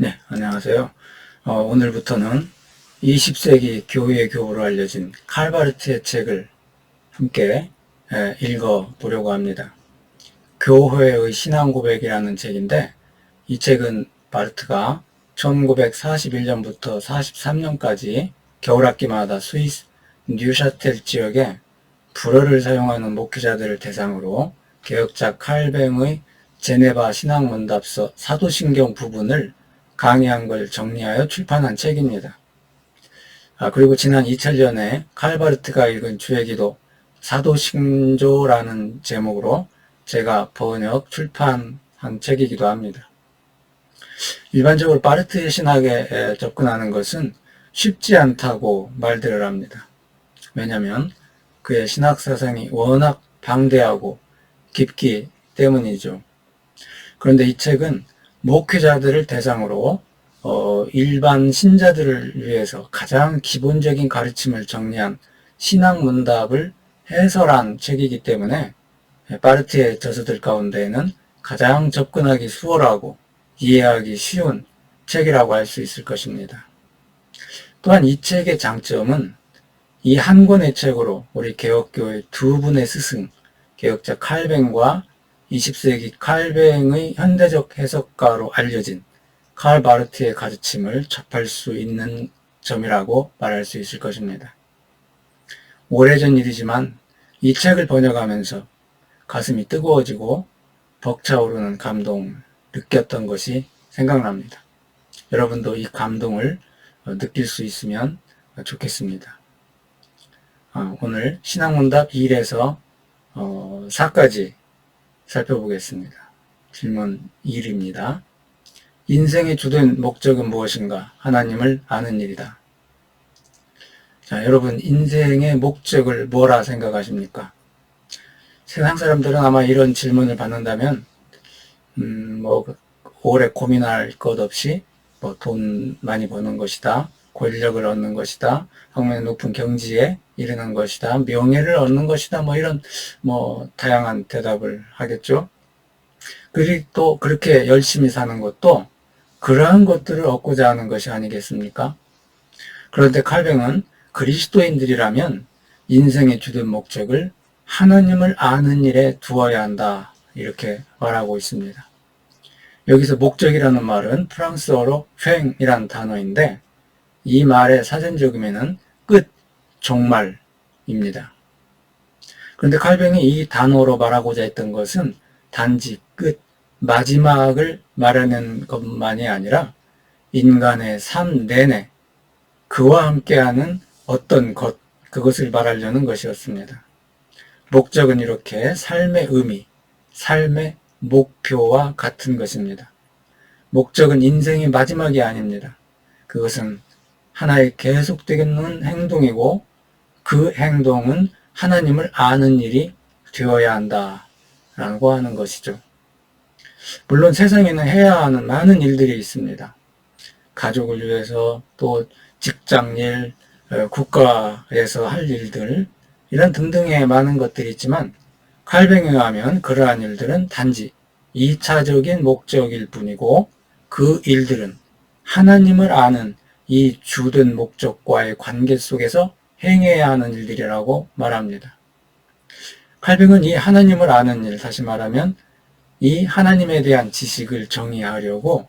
네, 안녕하세요. 오늘부터는 20세기 교회의 교부로 알려진 칼바르트의 책을 함께 읽어보려고 합니다. 교회의 신앙고백이라는 책인데, 이 책은 바르트가 1941년부터 43년까지 겨울학기마다 스위스 뉴샤텔 지역에 불어를 사용하는 목회자들을 대상으로 개혁자 칼뱅의 제네바 신학문답서 사도신경 부분을 강의한 걸 정리하여 출판한 책입니다. 그리고 지난 2000년에 칼바르트가 읽은 주의 기도 사도신조라는 제목으로 제가 번역 출판한 책이기도 합니다. 일반적으로 바르트의 신학에 접근하는 것은 쉽지 않다고 말들을 합니다. 왜냐하면 그의 신학 사상이 워낙 방대하고 깊기 때문이죠. 그런데 이 책은 목회자들을 대상으로 일반 신자들을 위해서 가장 기본적인 가르침을 정리한 신학문답을 해설한 책이기 때문에 바르트의 저서들 가운데에는 가장 접근하기 수월하고 이해하기 쉬운 책이라고 할 수 있을 것입니다. 또한 이 책의 장점은 이 한 권의 책으로 우리 개혁교회 두 분의 스승, 개혁자 칼뱅과 20세기 칼뱅의 현대적 해석가로 알려진 칼 바르트의 가르침을 접할 수 있는 점이라고 말할 수 있을 것입니다. 오래전 일이지만 이 책을 번역하면서 가슴이 뜨거워지고 벅차오르는 감동을 느꼈던 것이 생각납니다. 여러분도 이 감동을 느낄 수 있으면 좋겠습니다. 오늘 신학문답 1에서 4까지 살펴보겠습니다. 질문 1입니다. 인생의 주된 목적은 무엇인가? 하나님을 아는 일이다. 자, 여러분 인생의 목적을 뭐라 생각하십니까? 세상 사람들은 아마 이런 질문을 받는다면 오래 고민할 것 없이 돈 많이 버는 것이다, 권력을 얻는 것이다, 학문의 높은 경지에 이르는 것이다, 명예를 얻는 것이다, 이런 다양한 대답을 하겠죠. 그리고 또 그렇게 열심히 사는 것도 그러한 것들을 얻고자 하는 것이 아니겠습니까? 그런데 칼뱅은 그리스도인들이라면 인생의 주된 목적을 하나님을 아는 일에 두어야 한다, 이렇게 말하고 있습니다. 여기서 목적이라는 말은 프랑스어로 횡이라는 단어인데 이 말의 사전적 의미는 끝, 종말입니다. 그런데 칼뱅이 이 단어로 말하고자 했던 것은 단지 끝, 마지막을 말하는 것만이 아니라 인간의 삶 내내 그와 함께하는 어떤 것, 그것을 말하려는 것이었습니다. 목적은 이렇게 삶의 의미, 삶의 목표와 같은 것입니다. 목적은 인생의 마지막이 아닙니다. 그것은 하나의 계속되는 행동이고 그 행동은 하나님을 아는 일이 되어야 한다라고 하는 것이죠. 물론 세상에는 해야 하는 많은 일들이 있습니다. 가족을 위해서, 또 직장일, 국가에서 할 일들, 이런 등등의 많은 것들이 있지만 칼뱅에 의하면 그러한 일들은 단지 2차적인 목적일 뿐이고 그 일들은 하나님을 아는 이 주된 목적과의 관계 속에서 행해야 하는 일들이라고 말합니다. 칼뱅은 이 하나님을 아는 일, 다시 말하면 이 하나님에 대한 지식을 정의하려고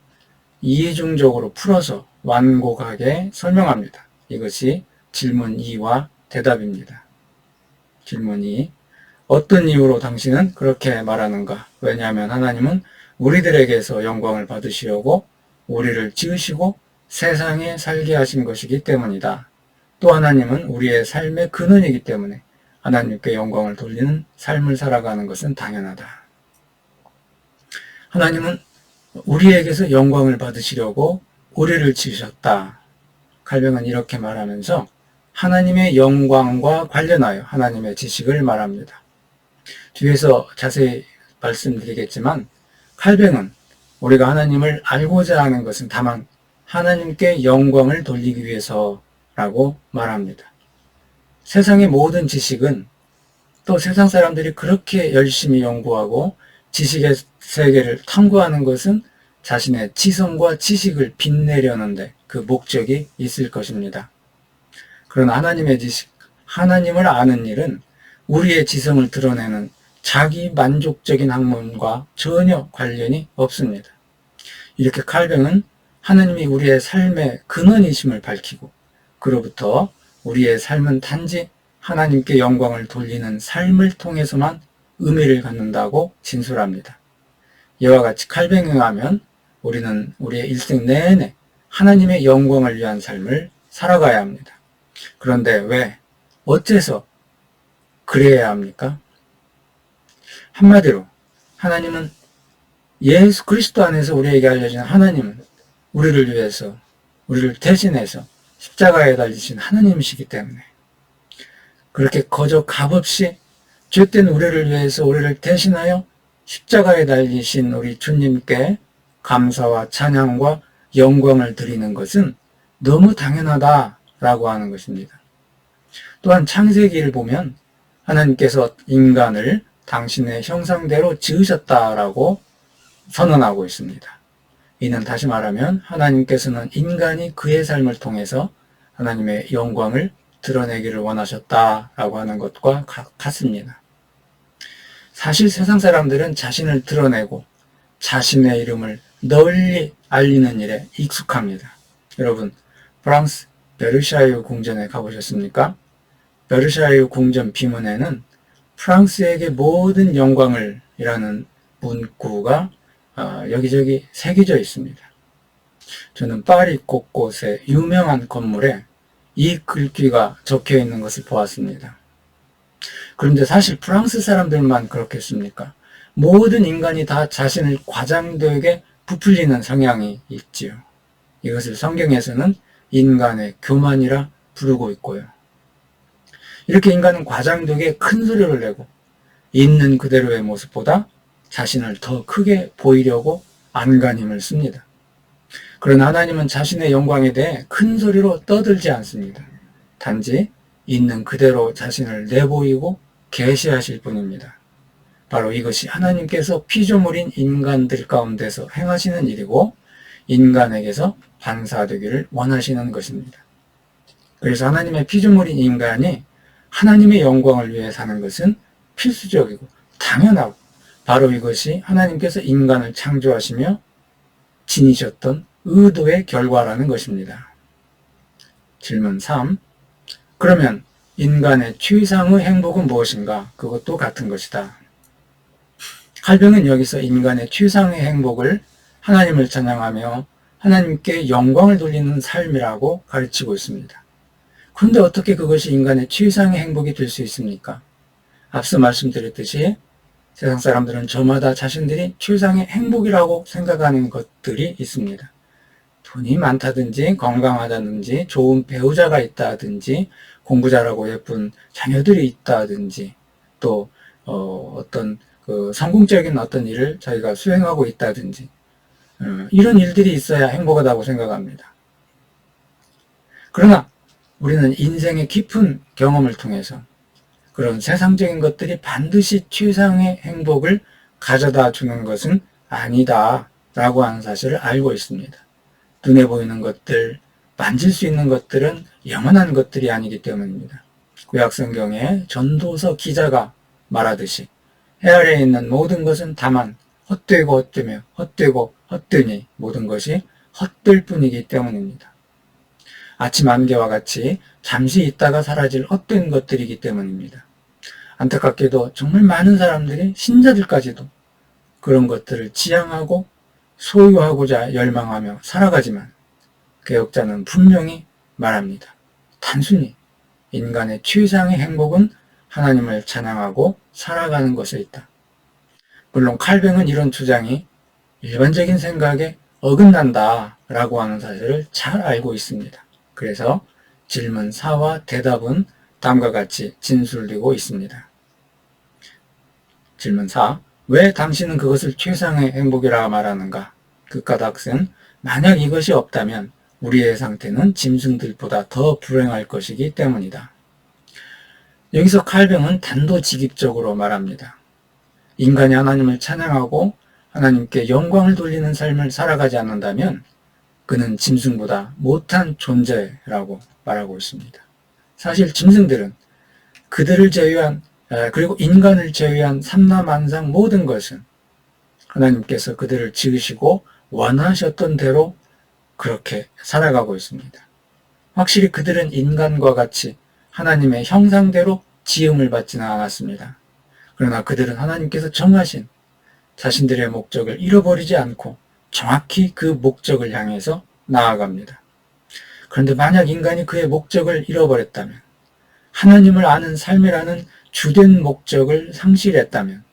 이해중적으로 풀어서 완곡하게 설명합니다. 이것이 질문 2와 대답입니다. 질문 2. 어떤 이유로 당신은 그렇게 말하는가? 왜냐하면 하나님은 우리들에게서 영광을 받으시려고 우리를 지으시고 세상에 살게 하신 것이기 때문이다. 또 하나님은 우리의 삶의 근원이기 때문에 하나님께 영광을 돌리는 삶을 살아가는 것은 당연하다. 하나님은 우리에게서 영광을 받으시려고 우리를 지으셨다. 칼뱅은 이렇게 말하면서 하나님의 영광과 관련하여 하나님의 지식을 말합니다. 뒤에서 자세히 말씀드리겠지만 칼뱅은 우리가 하나님을 알고자 하는 것은 다만 하나님께 영광을 돌리기 위해서라고 말합니다. 세상의 모든 지식은, 또 세상 사람들이 그렇게 열심히 연구하고 지식의 세계를 탐구하는 것은 자신의 지성과 지식을 빛내려는데 그 목적이 있을 것입니다. 그러나 하나님의 지식, 하나님을 아는 일은 우리의 지성을 드러내는 자기 만족적인 학문과 전혀 관련이 없습니다. 이렇게 칼뱅은 하나님이 우리의 삶의 근원이심을 밝히고 그로부터 우리의 삶은 단지 하나님께 영광을 돌리는 삶을 통해서만 의미를 갖는다고 진술합니다. 이와 같이 칼뱅에 의하면 우리는 우리의 일생 내내 하나님의 영광을 위한 삶을 살아가야 합니다. 그런데 왜, 어째서 그래야 합니까? 한마디로 하나님은 예수 그리스도 안에서 우리에게 알려진 하나님은 우리를 위해서, 우리를 대신해서 십자가에 달리신 하나님이시기 때문에 그렇게 거저 값없이 죄된 우리를 위해서 우리를 대신하여 십자가에 달리신 우리 주님께 감사와 찬양과 영광을 드리는 것은 너무 당연하다라고 하는 것입니다. 또한 창세기를 보면 하나님께서 인간을 당신의 형상대로 지으셨다라고 선언하고 있습니다. 이는 다시 말하면 하나님께서는 인간이 그의 삶을 통해서 하나님의 영광을 드러내기를 원하셨다라고 하는 것과 같습니다. 사실 세상 사람들은 자신을 드러내고 자신의 이름을 널리 알리는 일에 익숙합니다. 여러분, 프랑스 베르사유 궁전에 가보셨습니까? 베르사유 궁전 비문에는 프랑스에게 모든 영광을 이라는 문구가 여기저기 새겨져 있습니다. 저는 파리 곳곳에 유명한 건물에 이 글귀가 적혀 있는 것을 보았습니다. 그런데 사실 프랑스 사람들만 그렇겠습니까? 모든 인간이 다 자신을 과장되게 부풀리는 성향이 있지요. 이것을 성경에서는 인간의 교만이라 부르고 있고요. 이렇게 인간은 과장되게 큰 소리를 내고 있는 그대로의 모습보다 자신을 더 크게 보이려고 안간힘을 씁니다. 그러나 하나님은 자신의 영광에 대해 큰 소리로 떠들지 않습니다. 단지 있는 그대로 자신을 내보이고 계시하실 뿐입니다. 바로 이것이 하나님께서 피조물인 인간들 가운데서 행하시는 일이고 인간에게서 반사되기를 원하시는 것입니다. 그래서 하나님의 피조물인 인간이 하나님의 영광을 위해 사는 것은 필수적이고 당연하고 바로 이것이 하나님께서 인간을 창조하시며 지니셨던 의도의 결과라는 것입니다. 질문 3. 그러면 인간의 최상의 행복은 무엇인가? 그것도 같은 것이다. 칼뱅은 여기서 인간의 최상의 행복을 하나님을 찬양하며 하나님께 영광을 돌리는 삶이라고 가르치고 있습니다. 그런데 어떻게 그것이 인간의 최상의 행복이 될 수 있습니까? 앞서 말씀드렸듯이 세상 사람들은 저마다 자신들이 최상의 행복이라고 생각하는 것들이 있습니다. 돈이 많다든지 건강하다든지 좋은 배우자가 있다든지 공부 잘하고 예쁜 자녀들이 있다든지 또 어떤 성공적인 어떤 일을 자기가 수행하고 있다든지 이런 일들이 있어야 행복하다고 생각합니다. 그러나 우리는 인생의 깊은 경험을 통해서 그런 세상적인 것들이 반드시 최상의 행복을 가져다 주는 것은 아니다 라고 하는 사실을 알고 있습니다. 눈에 보이는 것들, 만질 수 있는 것들은 영원한 것들이 아니기 때문입니다. 구약성경에 전도서 기자가 말하듯이 해 아래에 있는 모든 것은 다만 헛되고 헛되며 헛되고 헛되니 모든 것이 헛될 뿐이기 때문입니다. 아침 안개와 같이 잠시 있다가 사라질 헛된 것들이기 때문입니다. 안타깝게도 정말 많은 사람들이 신자들까지도 그런 것들을 지향하고 소유하고자 열망하며 살아가지만 개혁자는 분명히 말합니다. 단순히 인간의 최상의 행복은 하나님을 찬양하고 살아가는 것에 있다. 물론 칼뱅은 이런 주장이 일반적인 생각에 어긋난다라고 하는 사실을 잘 알고 있습니다. 그래서 질문 4와 대답은 다음과 같이 진술되고 있습니다. 질문 4. 왜 당신은 그것을 최상의 행복이라 말하는가? 그 까닭은 만약 이것이 없다면 우리의 상태는 짐승들보다 더 불행할 것이기 때문이다. 여기서 칼뱅은 단도직입적으로 말합니다. 인간이 하나님을 찬양하고 하나님께 영광을 돌리는 삶을 살아가지 않는다면 그는 짐승보다 못한 존재라고 말하고 있습니다. 사실 짐승들은 그들을 제외한 그리고 인간을 제외한 삼라만상 모든 것은 하나님께서 그들을 지으시고 원하셨던 대로 그렇게 살아가고 있습니다. 확실히 그들은 인간과 같이 하나님의 형상대로 지음을 받지는 않았습니다. 그러나 그들은 하나님께서 정하신 자신들의 목적을 잃어버리지 않고 정확히 그 목적을 향해서 나아갑니다. 그런데 만약 인간이 그의 목적을 잃어버렸다면, 하나님을 아는 삶이라는 주된 목적을 상실했다면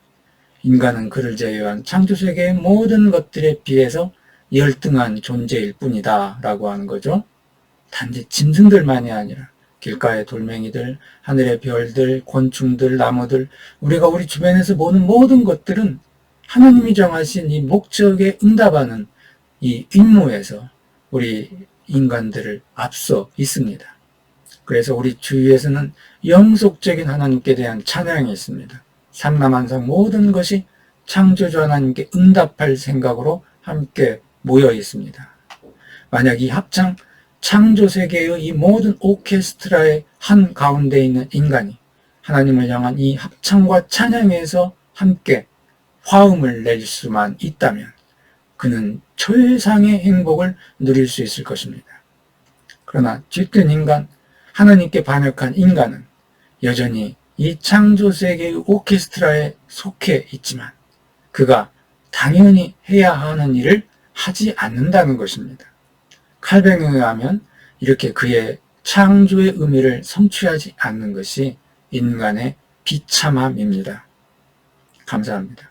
인간은 그를 제외한 창조세계의 모든 것들에 비해서 열등한 존재일 뿐이다 라고 하는 거죠. 단지 짐승들만이 아니라 길가의 돌멩이들, 하늘의 별들, 곤충들, 나무들, 우리가 우리 주변에서 보는 모든 것들은 하나님이 정하신 이 목적에 응답하는 이 임무에서 우리 인간들을 앞서 있습니다. 그래서 우리 주위에서는 영속적인 하나님께 대한 찬양이 있습니다. 삼라만상 모든 것이 창조주 하나님께 응답할 생각으로 함께 모여 있습니다. 만약 이 합창, 창조세계의 이 모든 오케스트라의 한 가운데 있는 인간이 하나님을 향한 이 합창과 찬양에서 함께 화음을 낼 수만 있다면 그는 최상의 행복을 누릴 수 있을 것입니다. 그러나 짙은 인간, 하나님께 반역한 인간은 여전히 이 창조세계의 오케스트라에 속해 있지만 그가 당연히 해야 하는 일을 하지 않는다는 것입니다. 칼뱅에 의하면 이렇게 그의 창조의 의미를 성취하지 않는 것이 인간의 비참함입니다. 감사합니다.